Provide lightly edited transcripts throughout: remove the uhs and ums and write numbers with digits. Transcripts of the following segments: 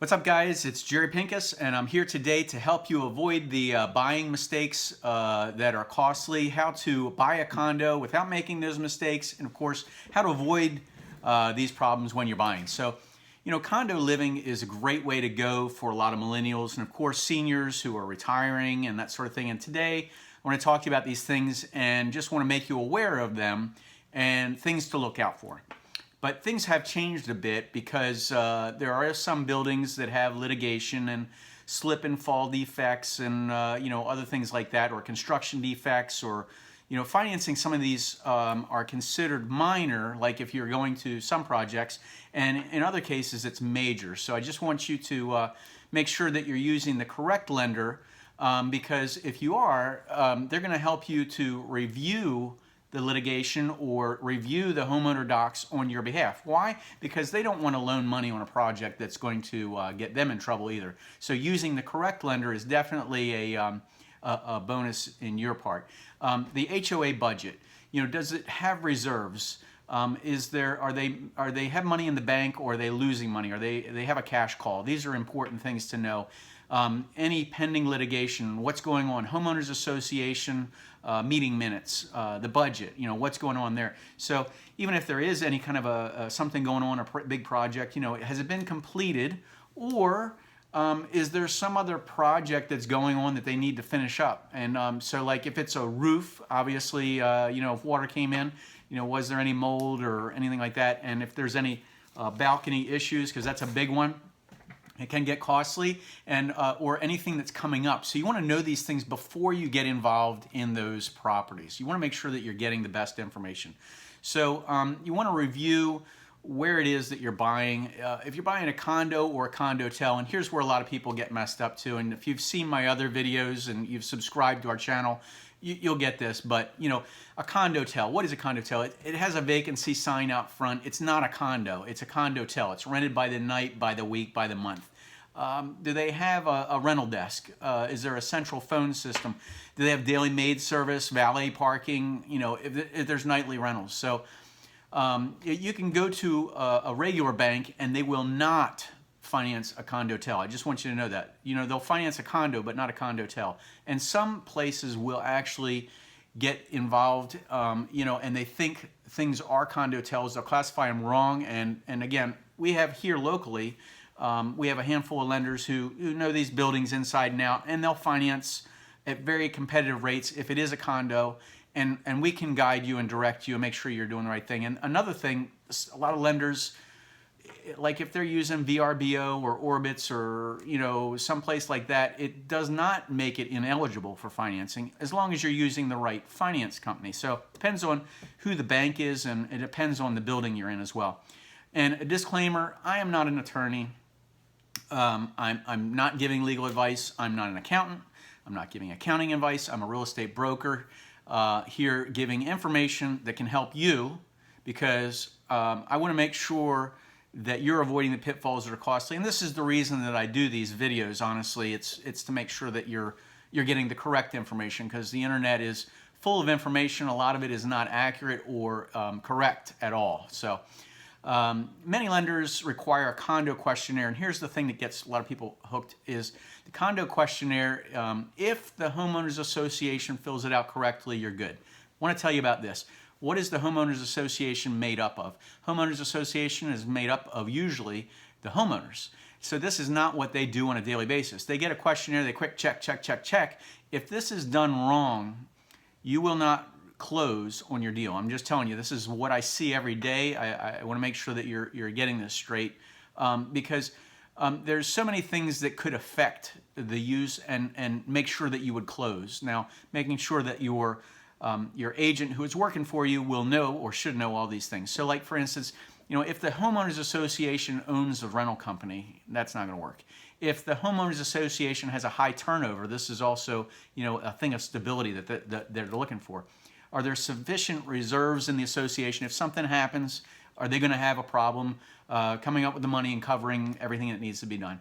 What's up, guys? It's Jerry Pinkas, and I'm here today to help you avoid the buying mistakes that are costly, how to buy a condo without making those mistakes, and of course, how to avoid these problems when you're buying. So, condo living is a great way to go for a lot of millennials and of course seniors who are retiring and that sort of thing. And today, I want to talk to you about these things and just want to make you aware of them and things to look out for. But things have changed a bit because there are some buildings that have litigation and slip and fall defects and other things like that, or construction defects, or financing. Some of these are considered minor, like if you're going to some projects, and in other cases it's major. So I just want you to make sure that you're using the correct lender, because if you are, they're going to help you to review the litigation or review the homeowner docs on your behalf. Why? Because they don't want to loan money on a project that's going to get them in trouble either. So using the correct lender is definitely a bonus in your part. The HOA budget, does it have reserves? Are they have money in the bank, or are they losing money? Or they have a cash call? These are important things to know. Any pending litigation, what's going on, homeowners association, meeting minutes, the budget, what's going on there. So even if there is any kind of something going on, a big project, has it been completed, or is there some other project that's going on that they need to finish up? And so like if it's a roof, obviously, if water came in, was there any mold or anything like that? And if there's any balcony issues, because that's a big one, it can get costly, and or anything that's coming up. So you want to know these things before you get involved in those properties. You want to make sure that you're getting the best information. So you want to review where it is that you're buying. If you're buying a condo or a condotel, and here's where a lot of people get messed up too, and if you've seen my other videos and you've subscribed to our channel, you'll get this. But a condotel, what is a condotel? It has a vacancy sign out front. It's not a condo, it's a condotel. It's rented by the night, by the week, by the month. Do they have a rental desk? Is there a central phone system? Do they have daily maid service, valet parking? If there's nightly rentals. So you can go to a regular bank and they will not finance a condotel. I just want you to know that. They'll finance a condo, but not a condotel. And some places will actually get involved, and they think things are condotels. They'll classify them wrong. And again, we have here locally, we have a handful of lenders who know these buildings inside and out, and they'll finance at very competitive rates if it is a condo, and we can guide you and direct you and make sure you're doing the right thing. And another thing, a lot of lenders, like if they're using VRBO or Orbitz or someplace like that, it does not make it ineligible for financing as long as you're using the right finance company. So it depends on who the bank is, and it depends on the building you're in as well. And a disclaimer, I am not an attorney. I'm not giving legal advice. I'm not an accountant. I'm not giving accounting advice. I'm a real estate broker here giving information that can help you, because I want to make sure that you're avoiding the pitfalls that are costly. And this is the reason that I do these videos, honestly. It's to make sure that you're getting the correct information, because the internet is full of information. A lot of it is not accurate or correct at all. So many lenders require a condo questionnaire, and here's the thing that gets a lot of people hooked is the condo questionnaire. If the homeowners association fills it out correctly, you're good. I want to tell you about this. What is the homeowners association made up of? Homeowners association is made up of usually the homeowners. So this is not what they do on a daily basis. They get a questionnaire, they quick check, check, check, check. If this is done wrong, you will not close on your deal. I'm just telling you, this is what I see every day. I want to make sure that you're getting this straight, because there's so many things that could affect the use and make sure that you would close. Now, making sure that your agent who is working for you will know or should know all these things. So like for instance, if the homeowners association owns a rental company, that's not going to work. If the homeowners association has a high turnover, this is also a thing of stability that they're looking for. Are there sufficient reserves in the association? If something happens, are they going to have a problem coming up with the money and covering everything that needs to be done?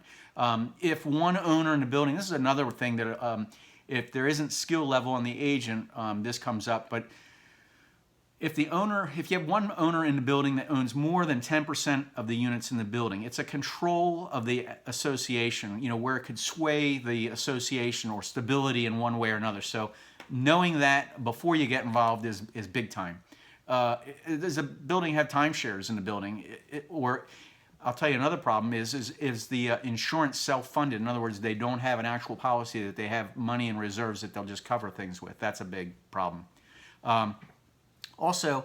If one owner in the building, this is another thing that if there isn't skill level on the agent, this comes up, but if you have one owner in the building that owns more than 10% of the units in the building, it's a control of the association, where it could sway the association or stability in one way or another. So knowing that before you get involved is big time. Does a building have timeshares in the building? Or I'll tell you another problem is the insurance self-funded? In other words, they don't have an actual policy that they have money in reserves that they'll just cover things with. That's a big problem. Also,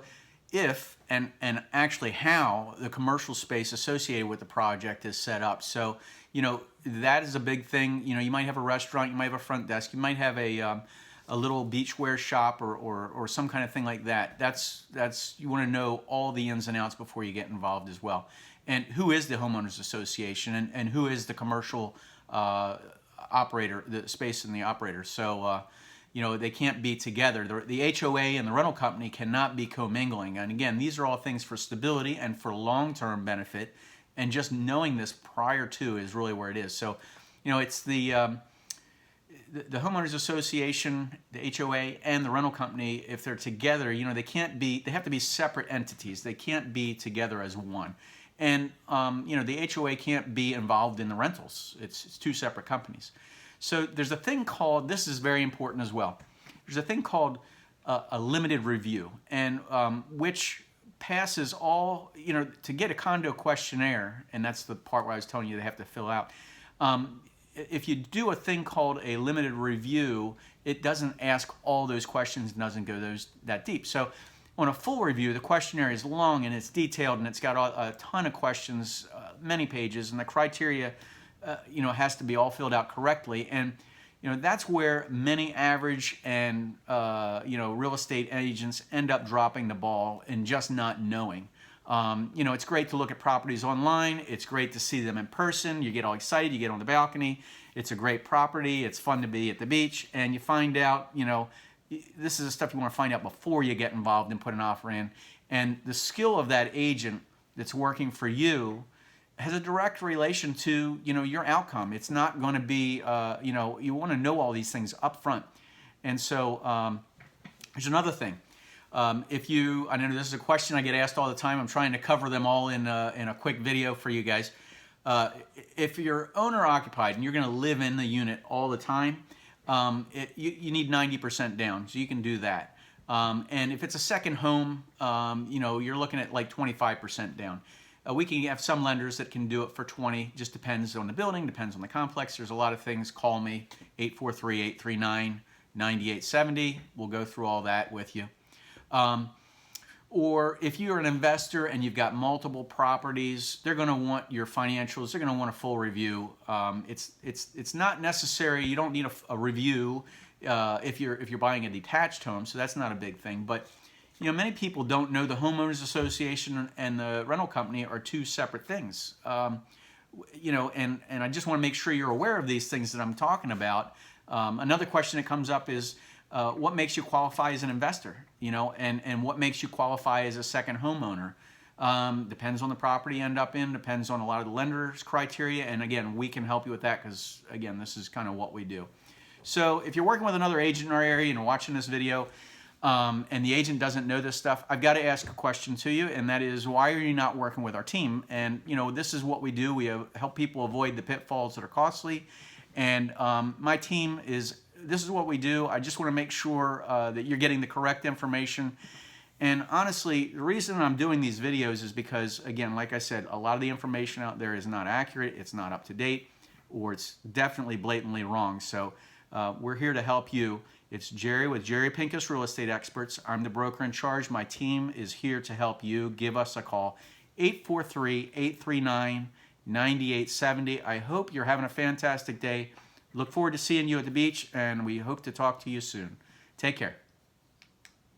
if and actually how the commercial space associated with the project is set up. So, that is a big thing. You might have a restaurant, you might have a front desk, you might have a little beachwear shop or some kind of thing like that. That's you want to know all the ins and outs before you get involved as well. And who is the homeowners association and who is the commercial operator, the space and the operator. So, they can't be together. The HOA and the rental company cannot be commingling. And again, these are all things for stability and for long-term benefit. And just knowing this prior to is really where it is. So, it's the homeowners association, the HOA, and the rental company. If they're together, they have to be separate entities. They can't be together as one. And the HOA can't be involved in the rentals. It's two separate companies. So there's a thing called, this is very important as well, there's a thing called a limited review, and which passes all, to get a condo questionnaire, and that's the part where I was telling you they have to fill out. If you do a thing called a limited review, it doesn't ask all those questions and doesn't go that deep. So on a full review, the questionnaire is long and it's detailed and it's got a ton of questions, many pages, and the criteria has to be all filled out correctly. And that's where many average and real estate agents end up dropping the ball and just not knowing. It's great to look at properties online. It's great to see them in person. You get all excited. You get on the balcony. It's a great property. It's fun to be at the beach. And you find out, this is the stuff you want to find out before you get involved and put an offer in. And the skill of that agent that's working for you has a direct relation to, your outcome. It's not going to be, you want to know all these things up front. And so there's another thing. I know this is a question I get asked all the time. I'm trying to cover them all in a quick video for you guys. If you're owner occupied and you're going to live in the unit all the time, you need 90% down, so you can do that. And if it's a second home, you're looking at like 25% down. We can have some lenders that can do it for 20. Just depends on the building, depends on the complex. There's a lot of things. Call me, 843-839-9870. We'll go through all that with you. Or if you're an investor and you've got multiple properties, they're going to want your financials. They're going to want a full review. It's not necessary. You don't need a review if you're buying a detached home. So that's not a big thing. But many people don't know the homeowners association and the rental company are two separate things. And I just want to make sure you're aware of these things that I'm talking about. Another question that comes up is, what makes you qualify as an investor, and what makes you qualify as a second homeowner? Depends on the property you end up in, depends on a lot of the lender's criteria, and again, we can help you with that because, again, this is kind of what we do. So if you're working with another agent in our area and watching this video, and the agent doesn't know this stuff, I've got to ask a question to you, and that is, why are you not working with our team? And, this is what we do. We help people avoid the pitfalls that are costly, and my team this is what we do. I just want to make sure that you're getting the correct information. And honestly, the reason I'm doing these videos is because, again, like I said, a lot of the information out there is not accurate, it's not up to date, or it's definitely blatantly wrong. So we're here to help you. It's Jerry with Jerry Pinkas Real Estate Experts. I'm the broker in charge. My team is here to help you. Give us a call, 843-839-9870. I hope you're having a fantastic day. Look forward to seeing you at the beach, and we hope to talk to you soon. Take care.